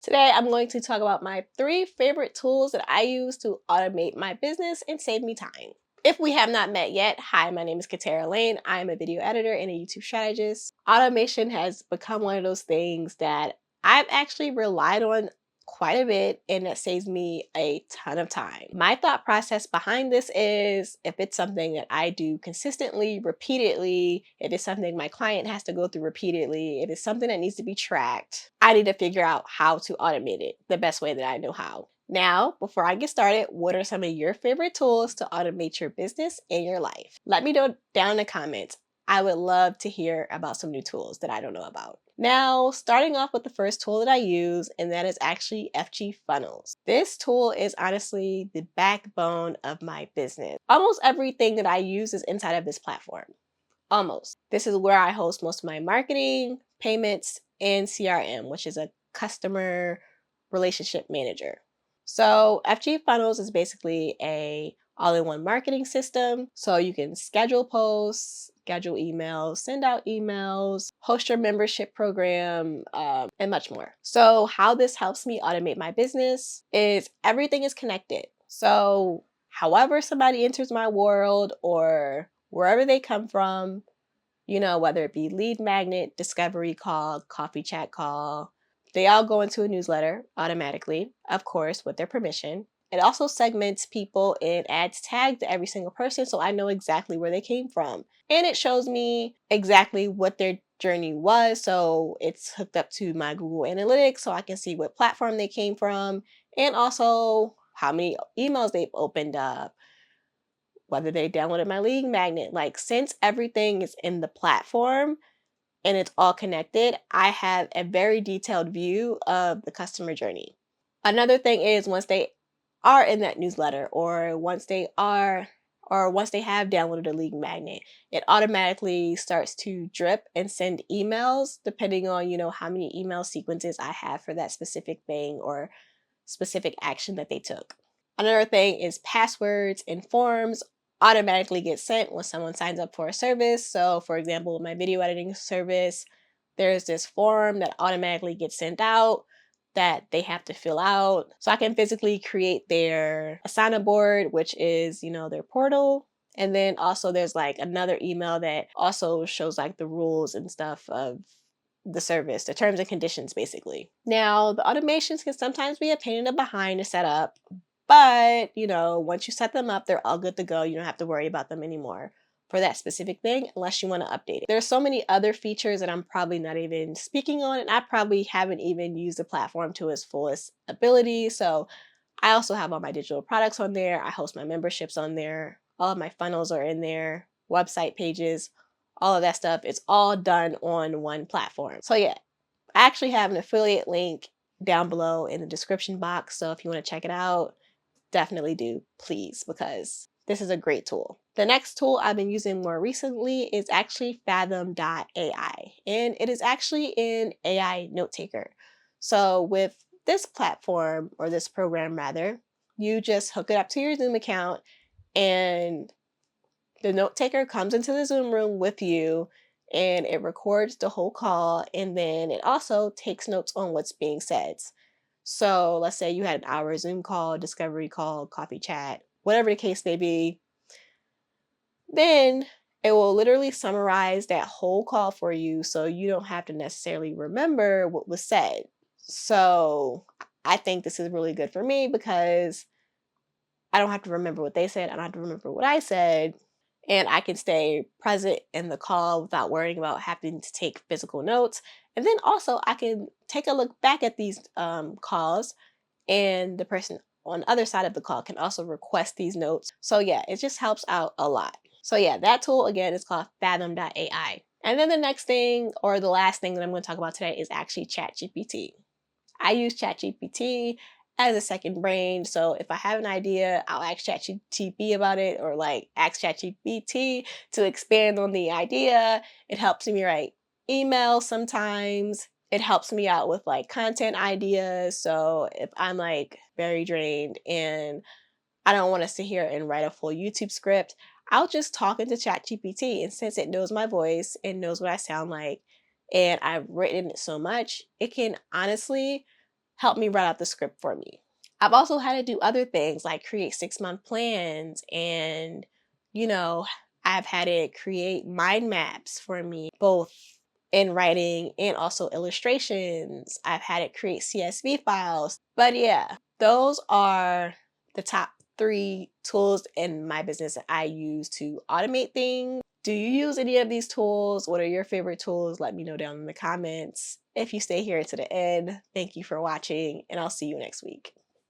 Today, I'm going to talk about my 3 favorite tools that I use to automate my business and save me time. If we have not met yet, hi, my name is Catara Lane. I'm a video editor and a YouTube strategist. Automation has become one of those things that I've actually relied on quite a bit, and that saves me a ton of time. My thought process behind this is if it's something that I do consistently, repeatedly, if it's something my client has to go through repeatedly, if it's something that needs to be tracked, I need to figure out how to automate it the best way that I know how. Now, before I get started, what are some of your favorite tools to automate your business and your life? Let me know down in the comments. I would love to hear about some new tools that I don't know about. Now, starting off with the first tool that I use, and that is actually FG Funnels. This tool is honestly the backbone of my business. Almost everything that I use is inside of this platform. Almost. This is where I host most of my marketing, payments, and CRM, which is a customer relationship manager. So FG Funnels is basically a all-in-one marketing system. So you can schedule posts, schedule emails, send out emails, host your membership program, and much more. So how this helps me automate my business is everything is connected. So however somebody enters my world or wherever they come from, whether it be lead magnet, discovery call, coffee chat call, they all go into a newsletter automatically, of course, with their permission. It also segments people and adds tags to every single person so I know exactly where they came from. And it shows me exactly what their journey was. So it's hooked up to my Google Analytics so I can see what platform they came from and also how many emails they've opened up, whether they downloaded my lead magnet. Like, since everything is in the platform and it's all connected, I have a very detailed view of the customer journey. Another thing is once they are in that newsletter or once they have downloaded a lead magnet, it automatically starts to drip and send emails depending on, how many email sequences I have for that specific thing or specific action that they took. Another thing is passwords and forms automatically get sent when someone signs up for a service. So for example, my video editing service, there's this form that automatically gets sent out that they have to fill out. So I can physically create their assign board, which is, their portal. And then also there's like another email that also shows like the rules and stuff of the service, the terms and conditions basically. Now, the automations can sometimes be a pain in the behind to set up, but, once you set them up, they're all good to go. You don't have to worry about them anymore for that specific thing unless you want to update it. There's so many other features that I'm probably not even speaking on, and I probably haven't even used the platform to its fullest ability. So I also have all my digital products on there. I host my memberships on there. All of my funnels are in there, website pages, all of that stuff. It's all done on one platform. So yeah, I actually have an affiliate link down below in the description box. So if you want to check it out, definitely do, please, because this is a great tool. The next tool I've been using more recently is actually Fathom.ai, and it is actually an AI note taker. So with this platform, or this program rather, you just hook it up to your Zoom account and the note taker comes into the Zoom room with you and it records the whole call, and then it also takes notes on what's being said. So let's say you had an hour Zoom call, discovery call, coffee chat, whatever the case may be, then it will literally summarize that whole call for you so you don't have to necessarily remember what was said. So I think this is really good for me because I don't have to remember what they said. I don't have to remember what I said. And I can stay present in the call without worrying about having to take physical notes. And then also I can take a look back at these calls, and the person on the other side of the call can also request these notes. So yeah, it just helps out a lot. So yeah, that tool again is called Fathom.ai. And then the next thing, or the last thing that I'm going to talk about today, is actually ChatGPT. I use ChatGPT as a second brain. So if I have an idea, I'll ask ChatGPT about it, or like ask ChatGPT to expand on the idea. It helps me write emails sometimes. It helps me out with like content ideas. So if I'm like very drained and I don't want to sit here and write a full YouTube script, I'll just talk into ChatGPT. And since it knows my voice and knows what I sound like, and I've written it so much, it can honestly help me write out the script for me. I've also had to do other things like create 6-month plans, and, you know, I've had it create mind maps for me, both in writing and also illustrations. I've had it create CSV files. But yeah, those are the top 3 tools in my business that I use to automate things. Do you use any of these tools? What are your favorite tools? Let me know down in the comments. If you stay here to the end, thank you for watching, and I'll see you next week.